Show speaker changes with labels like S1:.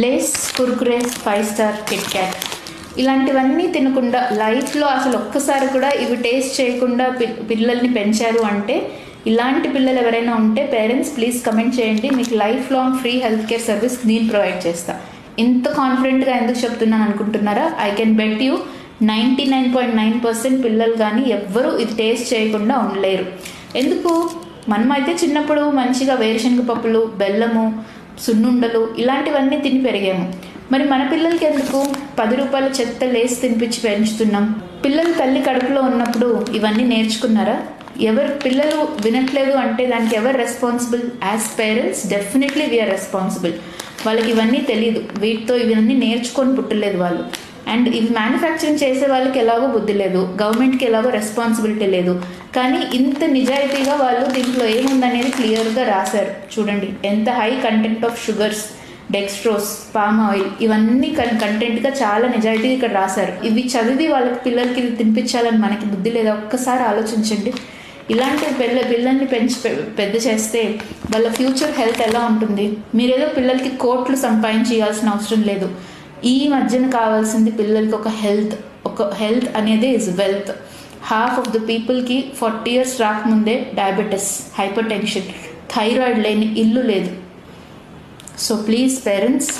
S1: Lay's, Kurkure, 5 star, Kit Kat ఇలాంటివన్నీ తినకుండా లైఫ్లో అసలు ఒక్కసారి కూడా ఇవి టేస్ట్ చేయకుండా పిల్లల్ని పెంచారు అంటే, ఇలాంటి పిల్లలు ఎవరైనా ఉంటే పేరెంట్స్ ప్లీజ్ కమెంట్ చేయండి. మీకు life long free health care service నేను ప్రొవైడ్ చేస్తా. ఇంత కాన్ఫిడెంట్గా ఎందుకు చెప్తున్నాను అనుకుంటున్నారా? ఐ కెన్ బెట్ యూ 99.9% పిల్లలు కానీ ఎవ్వరూ ఇది టేస్ట్ చేయకుండా ఉండలేరు. ఎందుకు? మనమైతే చిన్నప్పుడు మంచిగా వేరుశనగ పప్పులు, బెల్లము, సున్నుండలు ఇలాంటివన్నీ తిని పెరిగాము. మరి మన పిల్లలకి ఎందుకు 10 రూపాయల చెత్త లేసి తినిపించి పెంచుతున్నాం? పిల్లలు తల్లి కడుపులో ఉన్నప్పుడు ఇవన్నీ నేర్చుకున్నారా? ఎవరు పిల్లలు వినట్లేదు అంటే దానికి ఎవరు responsible? As parents definitely we're responsible. వాళ్ళకి ఇవన్నీ తెలియదు, వీటితో ఇవన్నీ నేర్చుకొని పుట్టలేదు వాళ్ళు. అండ్ ఇవి మ్యానుఫ్యాక్చరింగ్ చేసే వాళ్ళకి ఎలాగో బుద్ధి లేదు, గవర్నమెంట్కి ఎలాగో రెస్పాన్సిబిలిటీ లేదు. కానీ ఇంత నిజాయితీగా వాళ్ళు దీంట్లో ఏముందనేది క్లియర్గా రాశారు. చూడండి ఎంత high content of sugars, dextrose, palm oil ఇవన్నీ కంటెంట్గా చాలా నిజాయితీగా ఇక్కడ రాశారు. ఇవి చదివి వాళ్ళకి పిల్లలకి ఇది తినిపించాలని మనకి బుద్ధి లేదా? ఒక్కసారి ఆలోచించండి. ఇలాంటి పిల్లల్ని పెంచి పెద్ద చేస్తే వాళ్ళ ఫ్యూచర్ హెల్త్ ఎలా ఉంటుంది? మీరేదో పిల్లలకి కోట్లు సంపాదించాల్సిన అవసరం లేదు. ఈ మధ్యన కావాల్సింది పిల్లలకి ఒక హెల్త్ అనేది is wealth. Half of the పీపుల్కి 40 years రాకముందే డయాబెటీస్, హైపర్ టెన్షన్, థైరాయిడ్ లేని ఇల్లు లేదు. So please parents